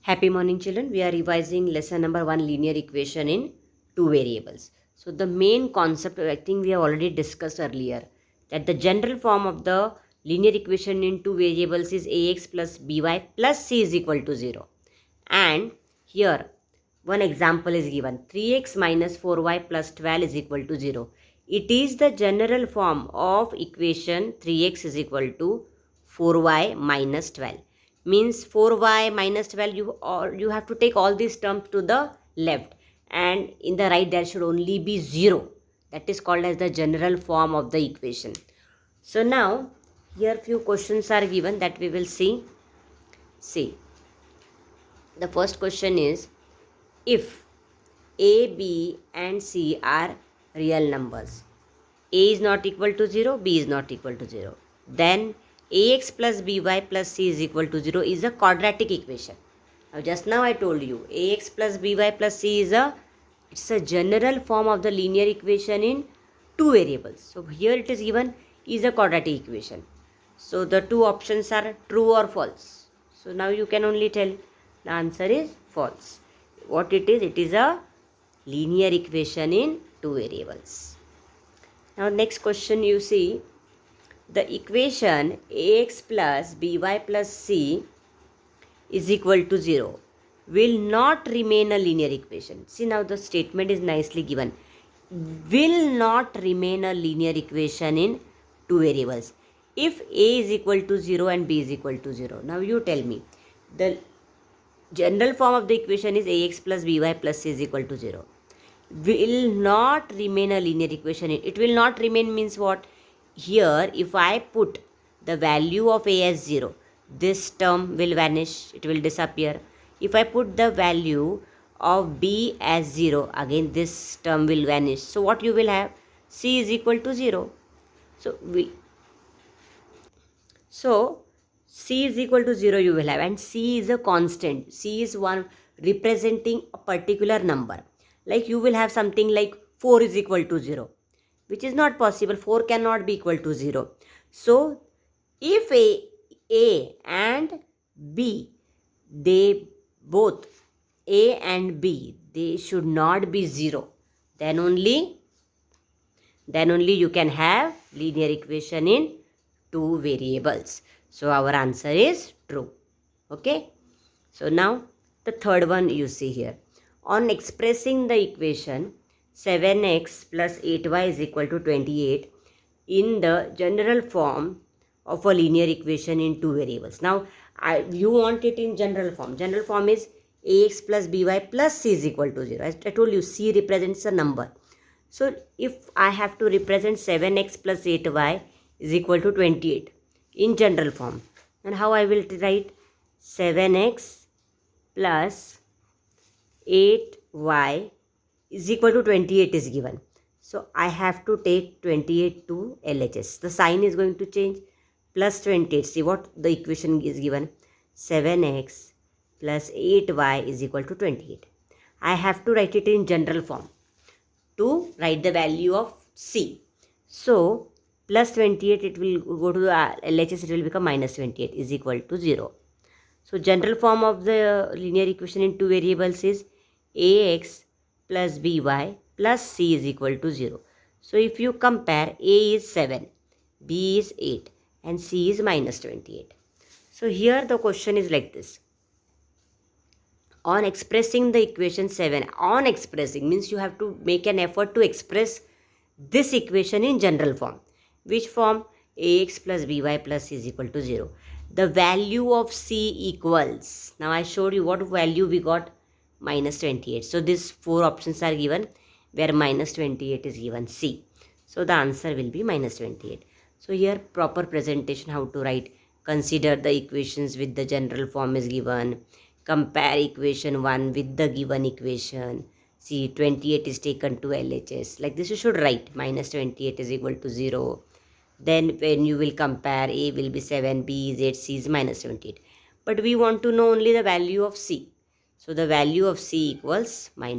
Happy morning, children. We are revising lesson number 1, linear equation in two variables. So the main concept, I think we have already discussed earlier, that the general form of the linear equation in two variables is ax plus by plus c is equal to 0. And here one example is given, 3x minus 4y plus 12 is equal to 0. It is the general form of equation 3x is equal to 4y minus 12. Means 4y minus 12, you have to take all these terms to the left, and in the right there should only be 0. That is called as the general form of the equation. So now here few questions are given that we will see. The first question is, if a, b and c are real numbers, a is not equal to 0, b is not equal to 0, then ax plus by plus c is equal to 0 is a quadratic equation. Now just now I told you ax plus by plus c is it's a general form of the linear equation in two variables. So here it is given is a quadratic equation. So the two options are true or false. So now you can only tell the answer is false. What it is a linear equation in two variables. Now next question you see, the equation ax plus by plus c is equal to 0 will not remain a linear equation. See, now the statement is nicely given. Will not remain a linear equation in two variables if a is equal to 0 and b is equal to 0. Now you tell me, the general form of the equation is ax plus by plus c is equal to 0. Will not remain a linear equation. It will not remain means what? Here if I put the value of a as 0, this term will vanish, it will disappear. If I put the value of b as 0, again this term will vanish. So what you will have? C is equal to 0. So c is equal to 0 you will have, and c is a constant. C is one representing a particular number. Like you will have something like 4 is equal to 0, which is not possible. 4 cannot be equal to 0. So if a and b, they both a and b, they should not be 0, then only you can have linear equation in two variables. So our answer is true. Okay. So now the third one you see here. On expressing the equation 7x plus 8y is equal to 28 in the general form of a linear equation in two variables. Now you want it in general form. General form is ax plus by plus c is equal to 0. As I told you, c represents a number. So if I have to represent 7x plus 8y is equal to 28 in general form, and how I will write 7x plus 8y is equal to 28 is given. So I have to take 28 to LHS. The sign is going to change. Plus 28. See what the equation is given. 7x plus 8y is equal to 28. I have to write it in general form to write the value of c. So plus 28, it will go to the LHS, it will become minus 28 is equal to 0. So general form of the linear equation in two variables is ax plus by plus c is equal to 0. So if you compare, a is 7, b is 8 and c is minus 28. So here the question is like this. On expressing the equation 7, on expressing means you have to make an effort to express this equation in general form. Which form? Ax plus by plus c is equal to 0. The value of c equals, now I showed you what value we got, minus 28. So these four options are given where minus 28 is given c. So the answer will be minus 28. So here proper presentation how to write. Consider the equations with the general form is given. Compare equation 1 with the given equation. See, 28 is taken to LHS. Like this you should write. Minus 28 is equal to 0. Then when you will compare, a will be 7, b is 8, c is minus 78. But we want to know only the value of c. So the value of c equals minus